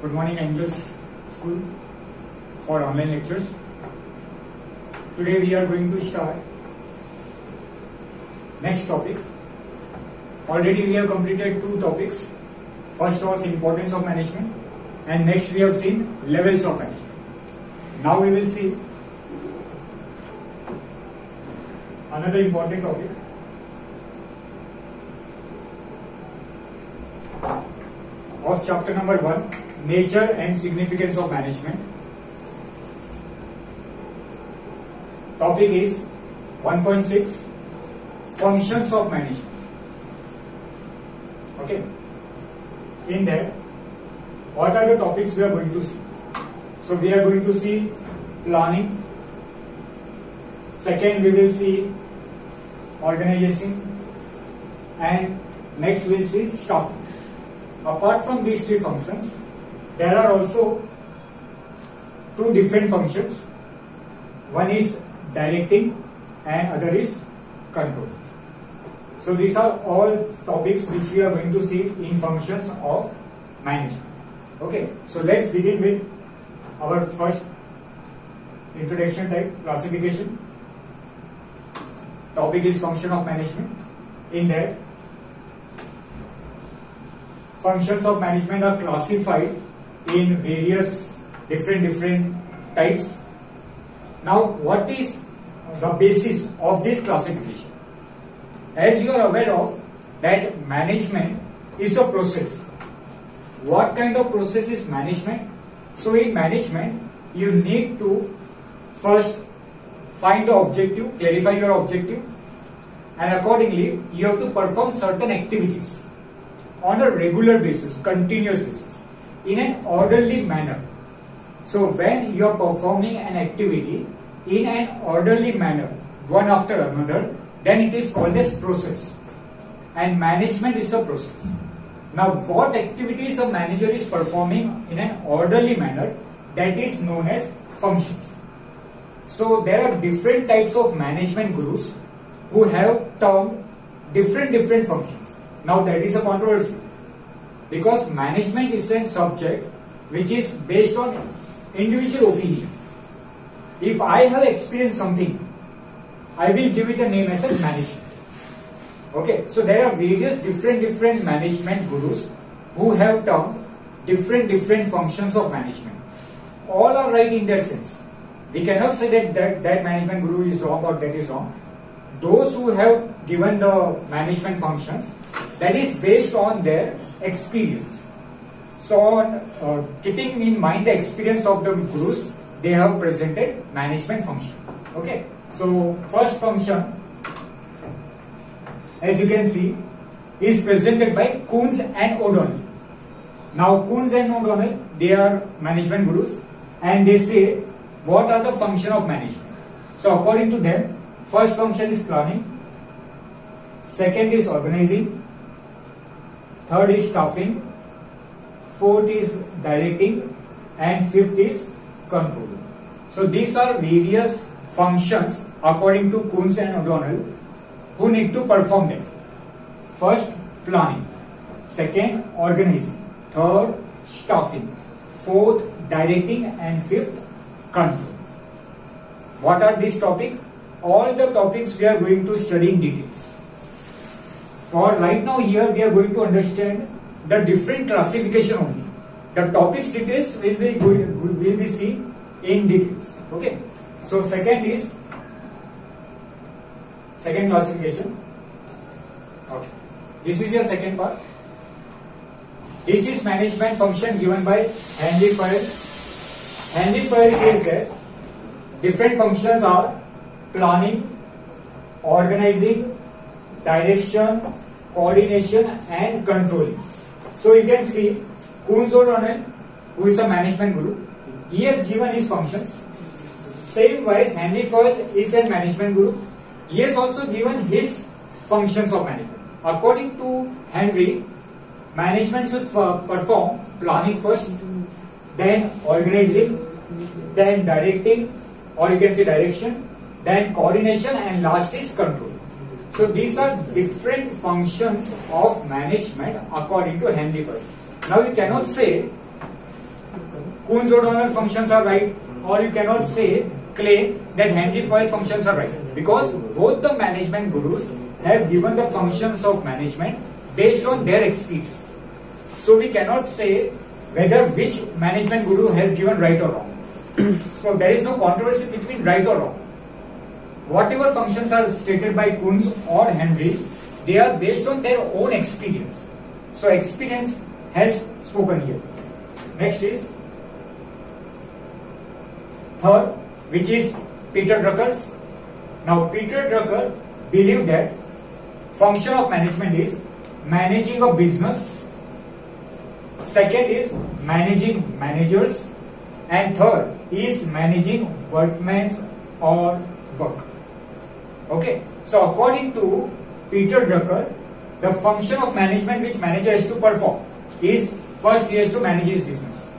Good morning, English School for online lectures. Today we are going to start next topic. Already we have completed two topics. First was importance of management, and next we have seen levels of management. Now we will see another important topic. Of chapter number 1, nature and significance of management. Topic is 1.6, functions of management. Okay. In there, what are the topics we are going to see? So we are going to see planning. Second, we will see organization, and next we will see staffing. Apart from these three functions, there are also two different functions. One is directing and other is control. So these are all topics which we are going to see in functions of management. Okay, so let's begin with our first introduction type classification. Topic is function of management. In there, functions of management are classified in various different types. Now, what is the basis of this classification? As you are aware of that management is a process. What kind of process is management? So in management, you need to first find the objective, clarify your objective, and accordingly you have to perform certain activities on a regular basis, continuous basis, in an orderly manner. So when you are performing an activity in an orderly manner, one after another, then it is called as process. And management is a process. Now what activities a manager is performing in an orderly manner, that is known as functions. So there are different types of management gurus who have termed different functions. Now that is a controversy, because management is a subject which is based on individual opinion. If I have experienced something, I will give it a name as a management. Okay, so there are various different management gurus who have termed different functions of management. All are right in their sense. We cannot say that management guru is wrong or that is wrong. Those who have given the management functions, that is based on their experience. So on keeping in mind the experience of the gurus, they have presented management function. Okay, so first function, as you can see, is presented by Coons and O'Donnell. Now Coons and O'Donnell, they are management gurus, and they say what are the function of management. So according to them, first function is planning, second is organizing, third is staffing, fourth is directing, and fifth is controlling. So these are various functions according to Coons and O'Donnell who need to perform them. First, planning, second, organizing, third, staffing, fourth, directing, and fifth, control. What are these topics? All the topics we are going to study in details. For right now here we are going to understand the different classification only. The topics details will be seen in details. Okay. So second classification. Okay. This is your second part. This is management function given by Henry Fayol. Henry Fayol says that different functions are planning, organizing, direction, coordination, and controlling. So you can see Coons O'Donnell, who is a management guru, he has given his functions. Same wise, Henry Fayol is a management guru. He has also given his functions of management. According to Henry, management should perform planning first, then organizing, then directing, or you can say direction, then coordination, and last is control. So these are different functions of management according to Henry Fayol. Now you cannot say Kunz O'Donnell functions are right, or you cannot say claim that Henry Foyle functions are right, because both the management gurus have given the functions of management based on their experience. So we cannot say whether which management guru has given right or wrong. So there is no controversy between right or wrong. Whatever functions are stated by Kunz or Henry, they are based on their own experience. So experience has spoken here. Next is third, which is Peter Drucker's. Now Peter Drucker believed that function of management is managing a business, second is managing managers, and third is managing workmen or work. Okay, so according to Peter Drucker, the function of management which manager has to perform is, first he has to manage his business.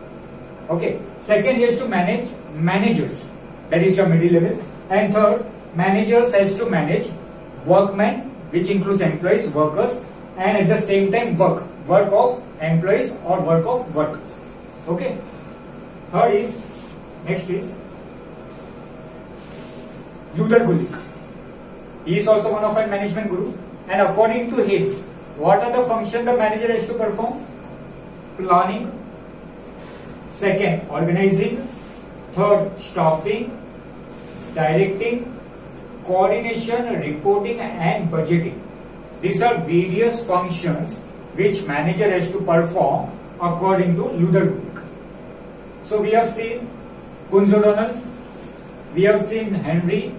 Okay, second he has to manage managers, that is your middle level, and third managers has to manage workmen, which includes employees, workers, and at the same time work of employees or work of workers. Okay, third is, next is Luther Gulick. He is also one of our management guru, and according to him, what are the functions the manager has to perform? Planning, second organizing, third staffing, directing, coordination, reporting, and budgeting. These are various functions which manager has to perform according to Luther Gulick. So we have seen Kunz O'Donnell, we have seen Henry,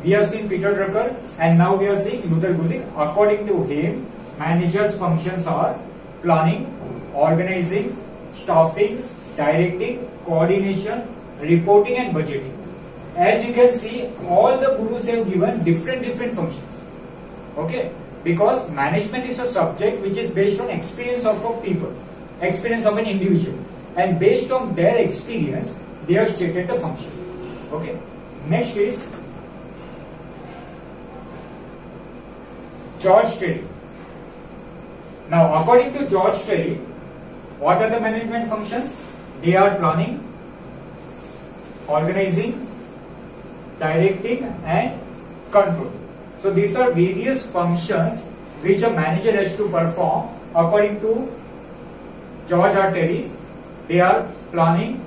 we have seen Peter Drucker, and now we are seeing Luther Gulick. According to him, manager's functions are planning, organizing, staffing, directing, coordination, reporting, and budgeting. As you can see, all the gurus have given different functions. Okay, because management is a subject which is based on experience of a people, experience of an individual, and based on their experience, they have stated the function. Okay, next is George Terry. Now, according to George Terry, what are the management functions? They are planning, organizing, directing, and control. So these are various functions which a manager has to perform according to George R. Terry. They are planning,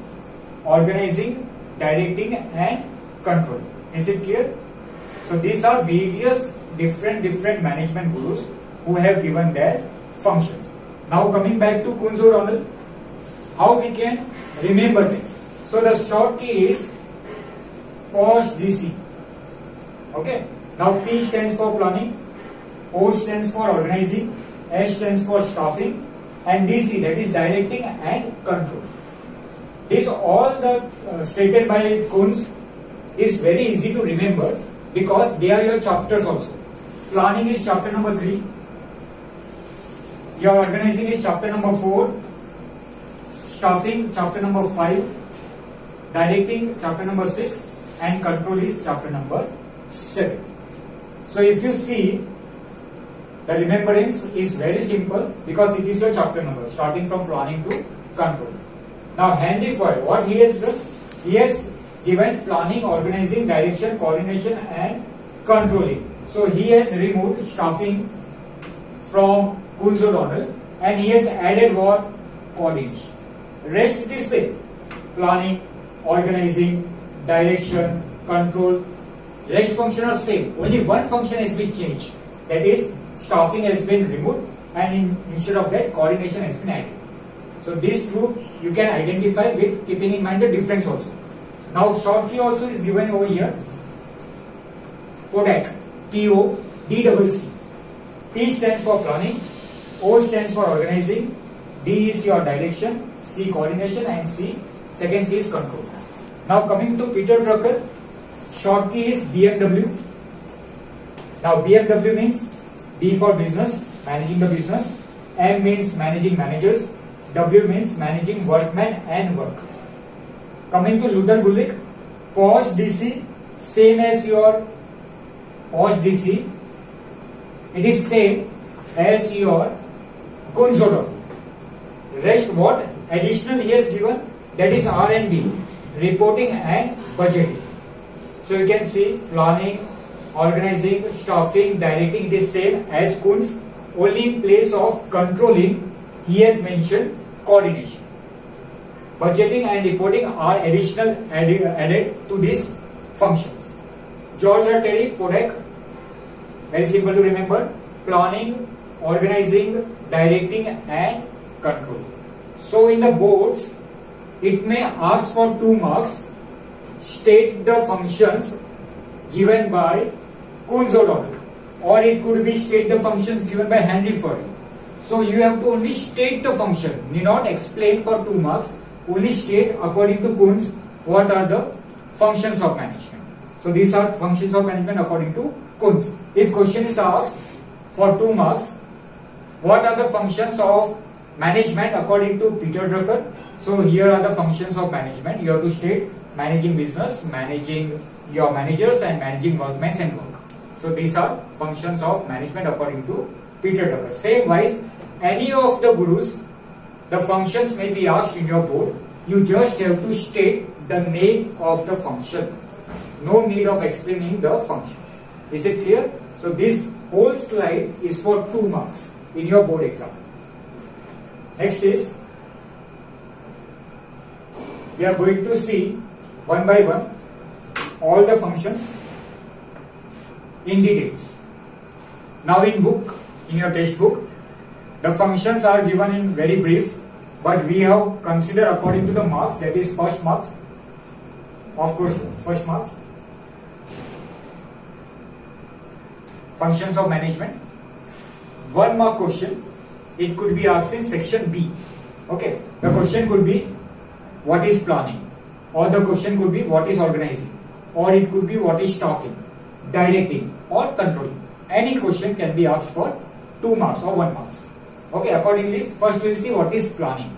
organizing, directing, and control. Is it clear? So these are various different management gurus who have given their functions. Now coming back to Kunz O'Donnell, how we can remember them? So the short key is POSH DC. Okay. Now P stands for planning, O stands for organizing, S stands for staffing, and DC, that is directing and control. This all the stated by Kunz is very easy to remember because they are your chapters also. Planning is chapter number 3. Your organizing is chapter number 4. Staffing chapter number 5. Directing chapter number 6. And control is chapter number 7. So if you see, the remembrance is very simple because it is your chapter number starting from planning to control. Now Henry Foyle, what he has done? He has given planning, organizing, direction, coordination, and controlling. So he has removed staffing from Kunz O'Donnell and he has added what? Coordination. Rest it is same. Planning, organizing, direction, control. Rest function are same. Only one function has been changed. That is, staffing has been removed and instead of that, coordination has been added. So these two you can identify with keeping in mind the difference also. Now short key also is given over here. PODAC. PODCC. P stands for planning, O stands for organizing, D is your direction, C coordination, and second C is control. Now coming to Peter Drucker, short key is BMW. Now BMW means B for business, managing the business, M means managing managers, W means managing workmen and work. Coming to Luther Gulick, POSH DC, same as your POSH DC, it is same as your Kunz O'Donnell. Rest what? Additional he has given that is R&B, reporting and budgeting. So you can see planning, organizing, staffing, directing, it is same as Kunz. Only in place of controlling, he has mentioned coordination. Budgeting and reporting are additional added to these functions. George R. Terry, PODEC, very simple to remember: planning, organizing, directing and controlling. So in the boards, it may ask for 2 marks. State the functions given by Kunz or Donald, or it could be state the functions given by Henry Ford. So you have to only state the function, need not explain for 2 marks. Only state according to Kunz what are the functions of management. So these are functions of management according to Kunz. If question is asked for 2 marks, what are the functions of management according to Peter Drucker? So here are the functions of management. You have to state managing business, managing your managers and managing workmen and work. So these are functions of management according to Peter Drucker. Same wise, any of the gurus, the functions may be asked in your board. You just have to state the name of the function. No need of explaining the function. Is it clear? So this whole slide is for 2 marks in your board exam. Next is, we are going to see one by one all the functions in details. Now in book, in your textbook, the functions are given in very brief, but we have considered according to the marks, that is first marks. Of course, first marks. Functions of management. 1 mark question. It could be asked in section B. Okay. The question could be, what is planning? Or the question could be, what is organizing? Or it could be, what is staffing, directing or controlling. Any question can be asked for 2 marks or 1 marks. Okay, accordingly, first we'll see what is planning.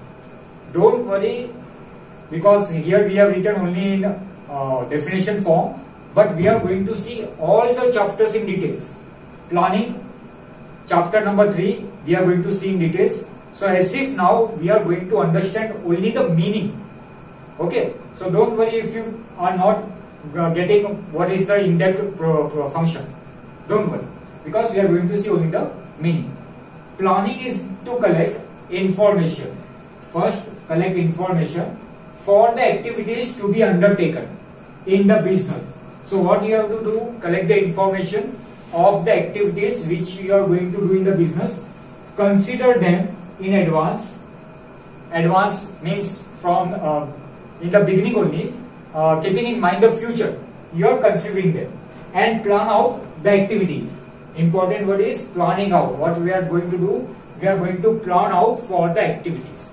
Don't worry, because here we have written only in definition form, but we are going to see all the chapters in details. Planning, chapter number 3, we are going to see in details. So as if now we are going to understand only the meaning. Okay, so don't worry if you are not getting what is the in-depth function. Don't worry, because we are going to see only the meaning. Planning is to collect information. First, collect information for the activities to be undertaken in the business. So what you have to do, collect the information of the activities which you are going to do in the business. Consider them in advance. Advance means from in the beginning only, keeping in mind the future. You are considering them and plan out the activity. Important word is planning out. What we are going to do, we are going to plan out for the activities.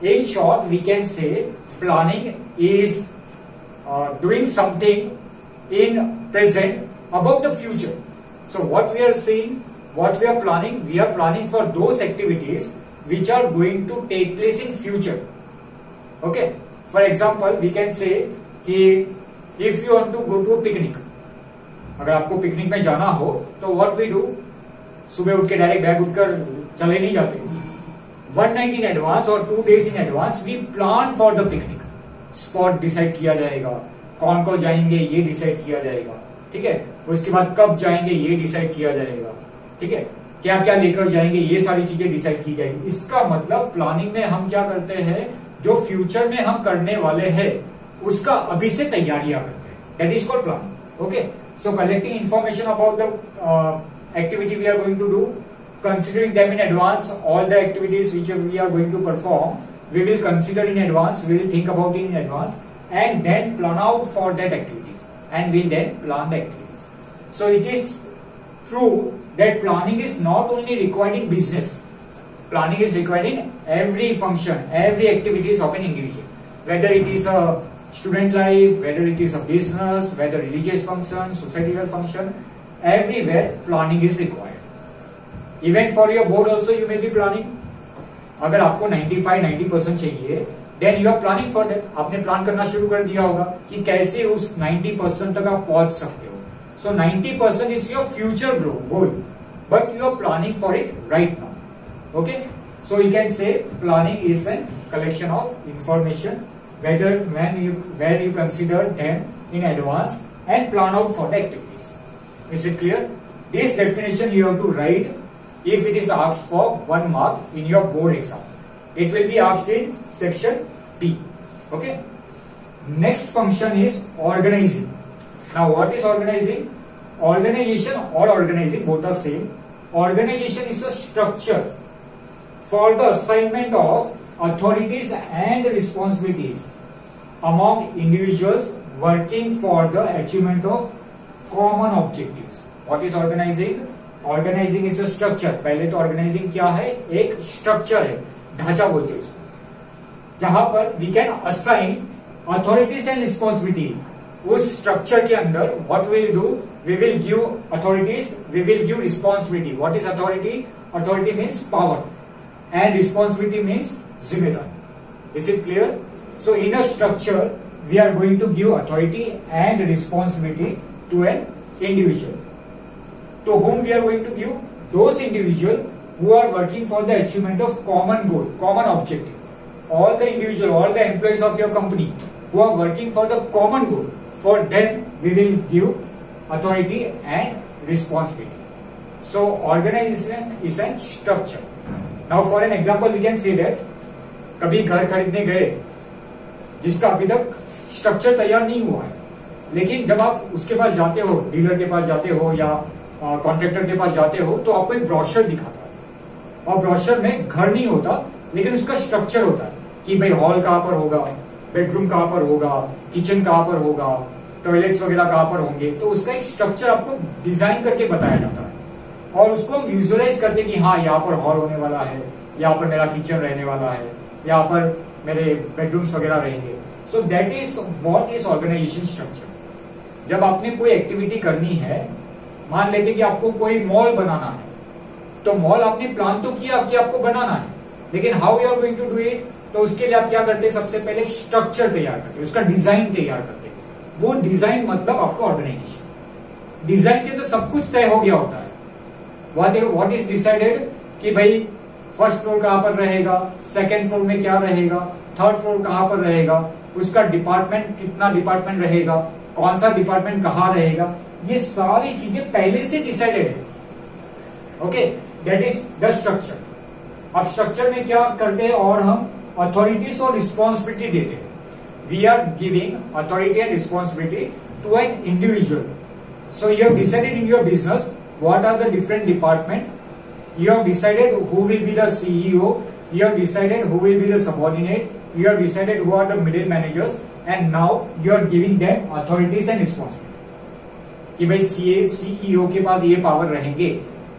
In short, we can say planning is doing something in present about the future. So what we are saying, what we are planning for those activities which are going to take place in future. Okay. For example, we can say कि if you want to go to a picnic, अगर आपको picnic में जाना हो तो what we do, सुबह उठ के डायरेक्ट बैग उठकर चले नहीं जाते. 1 night इन एडवांस और 2 days in advance we plan for the picnic. Spot decide किया जाएगा, कौन कौन जाएंगे ये डिसाइड किया जाएगा, ठीक है. उसके बाद कब जाएंगे ये डिसाइड किया जाएगा, ठीक है. क्या क्या लेकर जाएंगे ये सारी चीजें डिसाइड की जाएगी. इसका मतलब प्लानिंग में हम क्या करते हैं, जो फ्यूचर में हम करने वाले हैं उसका अभी से तैयारियां करते हैं. That is called planning. Okay. So collecting information about the activity we are going to do, considering them in advance, all the activities which we are going to perform, we will consider in advance, we will think about it in advance, and then plan out for that activities, and will then plan the activities. So it is true that planning is not only required in business, planning is required in every function, every activities of an individual, whether it is a student life, whether it is a business, whether religious function, societal function, everywhere planning is required. Even for your board also you may be planning. अगर आपको 95-90% चाहिए, then you are planning for that. आपने plan करना शुरू कर दिया होगा कि कैसे उस 90% तक आप पहुंच सकते हो. So 90% is your future goal, but you are planning for it right now. Okay. So you can say planning is a collection of information where you consider them in advance and plan out for the activities. Is it clear? This definition you have to write if it is asked for 1 mark in your board exam. It will be asked in section B. Okay. Next function is organizing. Now what is organizing? Organization or organizing both are same. Organization is a structure for the assignment of authorities and responsibilities among individuals working for the achievement of common objectives. What is organizing? Organizing is a structure. पहले तो organizing क्या है? एक structure है, ढांचा बोलते हैं उसको, जहां पर we can assign authorities and responsibility. उस structure के अंदर what we will do? We will give authorities, we will give responsibility. What is authority? Authority means power, and responsibility means जिम्मेदार. Is it clear? So in a structure we are going to give authority and responsibility to an individual. To whom we are going to give? Those individuals who are working for the achievement of common goal, common objective. All the individuals, all the employees of your company who are working for the common goal, for them we will give authority and responsibility. So organization is a structure. Now for an example we can say that कभी घर खरीदने गए जिसका अभी तक structure तैयार नहीं हुआ है, लेकिन जब आप उसके पास जाते हो, डीलर के पास जाते हो या कॉन्ट्रैक्टर के पास जाते हो, तो आपको एक ब्रोशर दिखाता है और ब्रोशर में घर नहीं होता लेकिन उसका स्ट्रक्चर होता है कि भाई हॉल कहाँ पर होगा, बेडरूम कहाँ पर होगा, किचन कहाँ पर होगा, टॉयलेट्स वगैरह कहाँ पर होंगे. तो उसका एक स्ट्रक्चर आपको डिजाइन करके बताया जाता है और उसको हम विजुअलाइज करते हैं कि हाँ यहाँ पर हॉल होने वाला है, यहाँ पर मेरा किचन रहने वाला है, यहाँ पर मेरे बेडरूम्स वगैरह रहेंगे. So that is what is organization structure. जब आपने कोई एक्टिविटी करनी है, मान लेते कि आपको कोई मॉल बनाना है, तो मॉल आपने प्लान तो किया कि आपको बनाना है, लेकिन how you are going to do it, तो उसके लिए आप क्या करते हैं? सबसे पहले स्ट्रक्चर तैयार करते हैं, उसका डिजाइन तैयार करते हैं. वो डिजाइन मतलब आपका ऑर्गेनाइजेशन. डिजाइन के तो सब कुछ तय हो गया होता है. व्हाट इज डिसाइडेड कि भाई फर्स्ट फ्लोर कहां पर रहेगा, सेकेंड फ्लोर में क्या रहेगा, थर्ड फ्लोर कहां पर रहेगा, उसका डिपार्टमेंट कितना डिपार्टमेंट रहेगा, कौन सा डिपार्टमेंट कहां रहेगा, ये सारी चीजें पहले से डिसाइडेड है. Okay, that is the structure. अब स्ट्रक्चर में क्या करते हैं? और हम अथॉरिटीज और रिस्पॉन्सिबिलिटी देते हैं. We are giving authority and responsibility to an individual. So you have decided in your business what are the different department. You have decided who will be the CEO, you have decided who will be the subordinate, you have decided who are the middle managers, and now you are giving them authorities and responsibility. कि भाई CEO के पास ये power रहेंगे,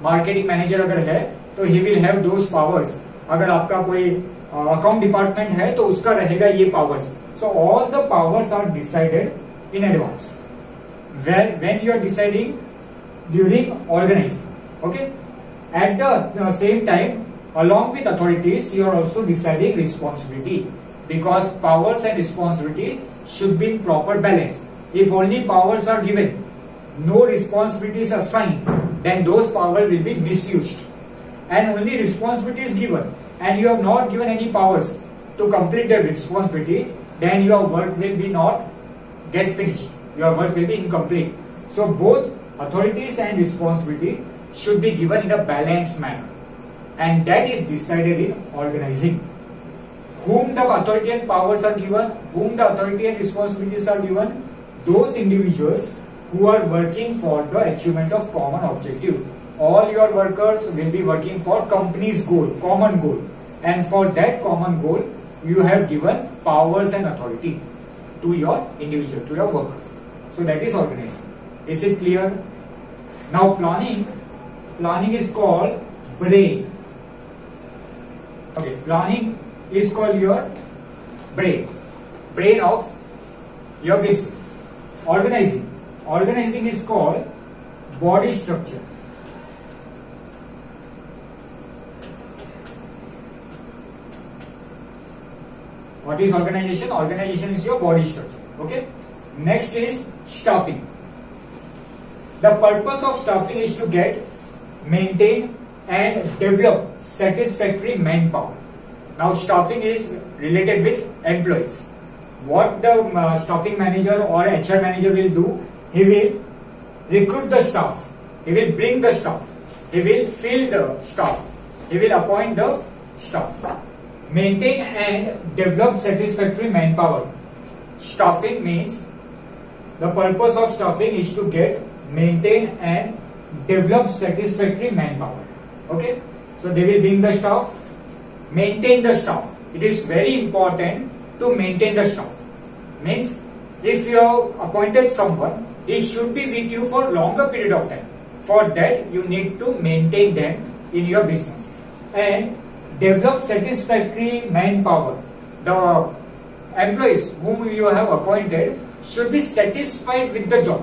marketing manager अगर है तो he will have those powers. अगर आपका कोई अकाउंट डिपार्टमेंट है तो उसका रहेगा ये powers. So all the powers are decided in advance. When you are deciding during organizing, okay. At the same time, along with authorities, you are also deciding responsibility, because powers and responsibility should be in proper balance. If only powers are given, no responsibilities assigned, then those powers will be misused. And only responsibility is given, and you have not given any powers to complete the responsibility, then your work will be not get finished. Your work will be incomplete. So both authorities and responsibility should be given in a balanced manner, and that is decided in organizing. Whom the authority and powers are given, whom the authority and responsibilities are given, those individuals who are working for the achievement of common objective. All your workers will be working for company's goal, common goal, and for that common goal you have given powers and authority to your individual, to your workers. So that is organizing. Is it clear? Now planning is called brain. Okay, planning is called your brain of your business. Organizing is called body structure. What is organization? Organization is your body structure. Okay. Next is staffing. The purpose of staffing is to get, maintain and develop satisfactory manpower. Now staffing is related with employees. what the staffing manager or HR manager will do, he will recruit the staff, he will bring the staff, he will fill the staff, he will appoint the staff. Maintain and develop satisfactory manpower. Staffing means, the purpose of staffing is to get, maintain and develop satisfactory manpower. Okay, so they will bring the staff, maintain the staff. It is very important to maintain the staff. Means, if you have appointed someone, he should be with you for longer period of time. For that, you need to maintain them in your business. And develop satisfactory manpower. The employees whom you have appointed should be satisfied with the job.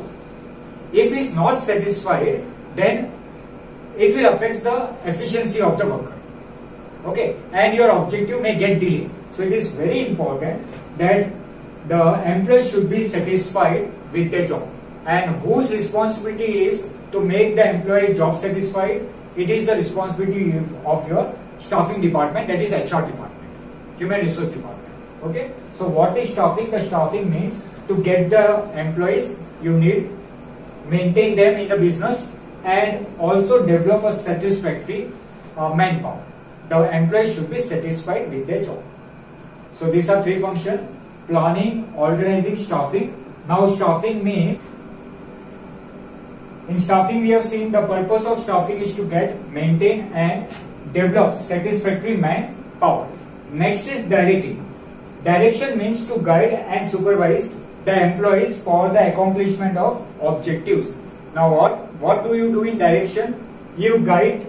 If he is not satisfied, then it will affect the efficiency of the worker. Okay, and your objective may get delayed. So it is very important that the employee should be satisfied with their job. And whose responsibility is to make the employee job satisfied? It is the responsibility of your staffing department, that is HR department, human resource department. Okay, so what is staffing? The staffing means to get the employees you need, maintain them in the business, and also develop a satisfactory manpower. The employees should be satisfied with their job. So these are three functions: planning, organizing, staffing. Now staffing means, in staffing we have seen the purpose of staffing is to get, maintain and develop satisfactory manpower. Next is directing. Direction means to guide and supervise the employees for the accomplishment of objectives. Now what do you do in direction? You guide,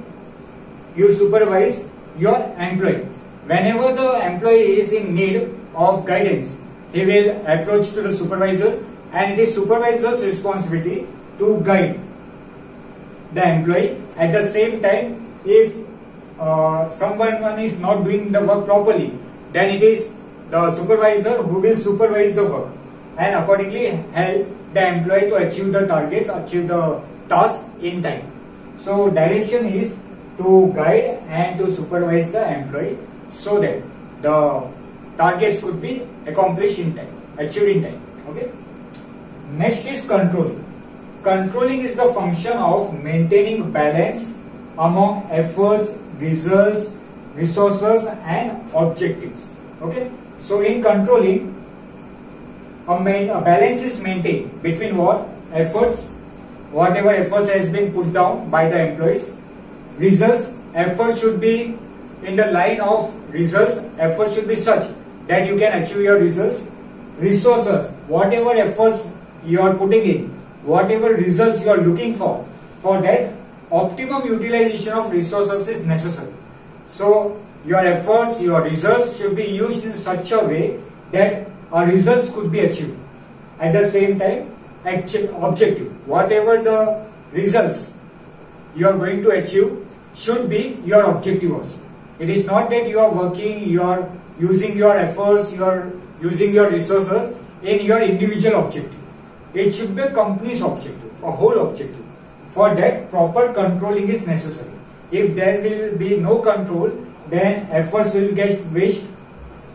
you supervise your employee. Whenever the employee is in need of guidance, he will approach to the supervisor, and it is supervisor's responsibility to guide the employee. At the same time, if someone is not doing the work properly, then it is the supervisor who will supervise the work and accordingly help the employee to achieve the targets, achieve the task in time. So direction is to guide and to supervise the employee so that the targets could be accomplished in time, achieved in time. Okay. Next is controlling. Controlling is the function of maintaining balance among efforts, results, resources and objectives. Okay. So in controlling, a balance is maintained between what? Efforts, whatever efforts has been put down by the employees. Results, effort should be in the line of results, effort should be such that you can achieve your results. Resources, whatever efforts you are putting in, whatever results you are looking for that optimum utilization of resources is necessary. So your efforts, your results should be used in such a way that results could be achieved. At the same time, objective, whatever the results you are going to achieve should be your objective also. It is not that you are working, you are using your efforts, you are using your resources in your individual objective. It should be a company's objective, a whole objective. For that, proper controlling is necessary. If there will be no control, then efforts will get wasted,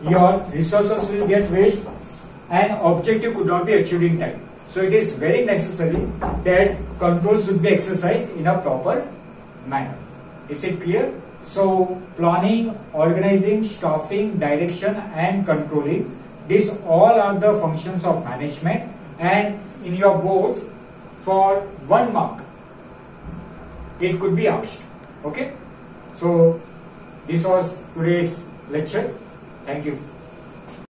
your resources will get wasted, and objective could not be achieved in time. So it is very necessary that control should be exercised in a proper manner. Is it clear? So planning, organizing, staffing, direction and controlling, these all are the functions of management, and in your boards for 1 mark it could be asked. Okay, so this was today's lecture. Thank you.